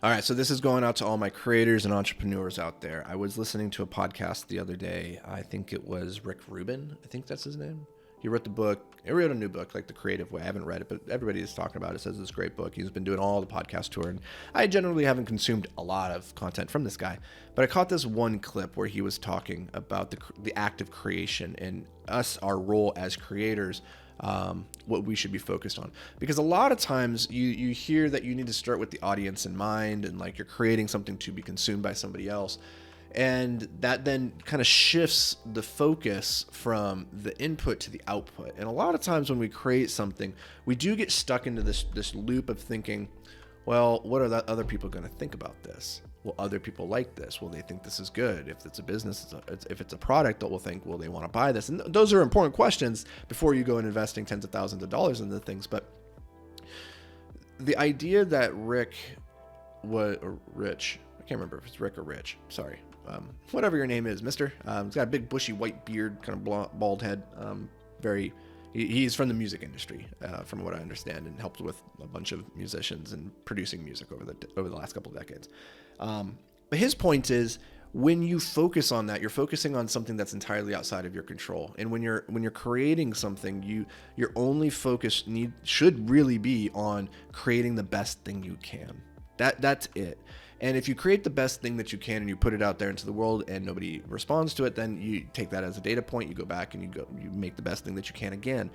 All right, so this is going out to all my creators and entrepreneurs out there. I was listening to a podcast the other day. I think it was Rick Rubin. I think that's his name. He wrote the book. He wrote a new book, like The Creative Way. I haven't read it, but everybody is talking about it. Says it's a great book. He's been doing all the podcast tour, and I generally haven't consumed a lot of content from this guy. But I caught this one clip where he was talking about the act of creation and us, our role as creators, what we should be focused on. Because a lot of times you hear that you need to start with the audience in mind, and like you're creating something to be consumed by somebody else. And that then kind of shifts the focus from the input to the output. And a lot of times when we create something, we do get stuck into this loop of thinking, well, what are the other people going to think about this? Will other people like this? Will they think this is good? If it's a business, if it's a product, they'll think, will they want to buy this? And those are important questions before you go and investing tens of thousands of dollars into things. But the idea that Rich, I can't remember if it's Rick or Rich, sorry. Whatever your name is, mister. He's got a big bushy white beard, kind of bald head. He's from the music industry, from what I understand, and helped with a bunch of musicians and producing music over the last couple of decades. But his point is, when you focus on that, you're focusing on something that's entirely outside of your control. And when you're creating something, your only focus should really be on creating the best thing you can. That's it. And if you create the best thing that you can and you put it out there into the world and nobody responds to it, then you take that as a data point, you go back and you make the best thing that you can again.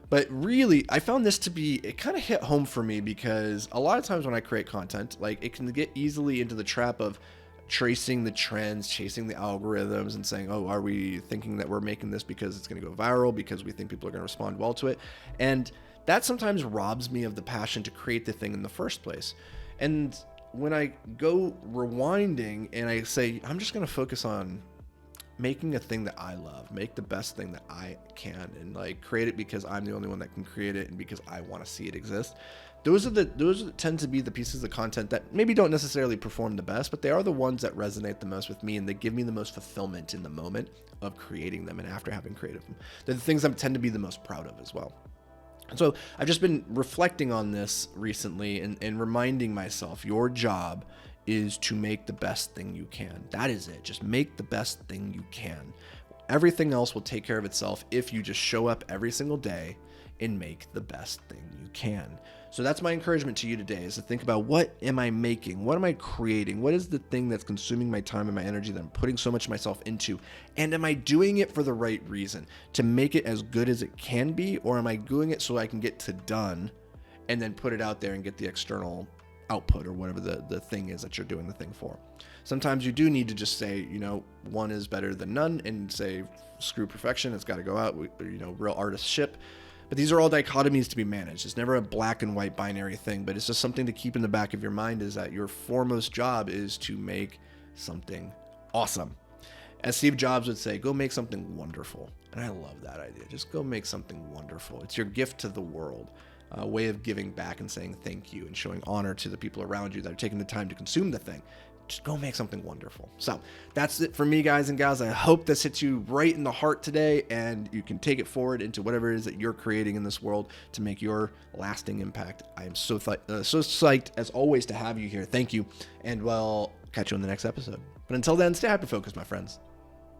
But really, I found this to be, it kind of hit home for me, because a lot of times when I create content, like, it can get easily into the trap of tracing the trends, chasing the algorithms, and saying, oh, are we thinking that we're making this because it's going to go viral, because we think people are going to respond well to it? And that sometimes robs me of the passion to create the thing in the first place. And when I go rewinding and I say, I'm just going to focus on making a thing that I love, make the best thing that I can, and like create it because I'm the only one that can create it and because I want to see it exist. Those tend to be the pieces of content that maybe don't necessarily perform the best, but they are the ones that resonate the most with me, and they give me the most fulfillment in the moment of creating them and after having created them. They're the things I tend to be the most proud of as well. So I've just been reflecting on this recently and reminding myself, your job is to make the best thing you can. That is it. Just make the best thing you can. Everything else will take care of itself if you just show up every single day and make the best thing you can. So that's my encouragement to you today, is to think about, what am I making? What am I creating? What is the thing that's consuming my time and my energy that I'm putting so much of myself into? And am I doing it for the right reason, to make it as good as it can be? Or am I doing it so I can get to done and then put it out there and get the external output, or whatever the thing is that you're doing the thing for? Sometimes you do need to just say, one is better than none, and say, screw perfection, it's got to go out. Real artists ship. But these are all dichotomies to be managed. It's never a black and white binary thing, but it's just something to keep in the back of your mind, is that your foremost job is to make something awesome. As Steve Jobs would say, go make something wonderful. And I love that idea. Just go make something wonderful. It's your gift to the world, a way of giving back and saying thank you and showing honor to the people around you that are taking the time to consume the thing. Just go make something wonderful. So that's it for me, guys and gals. I hope this hits you right in the heart today, and you can take it forward into whatever it is that you're creating in this world to make your lasting impact. I am so psyched, as always, to have you here. Thank you. And catch you in the next episode. But until then, stay hyper-focused, my friends.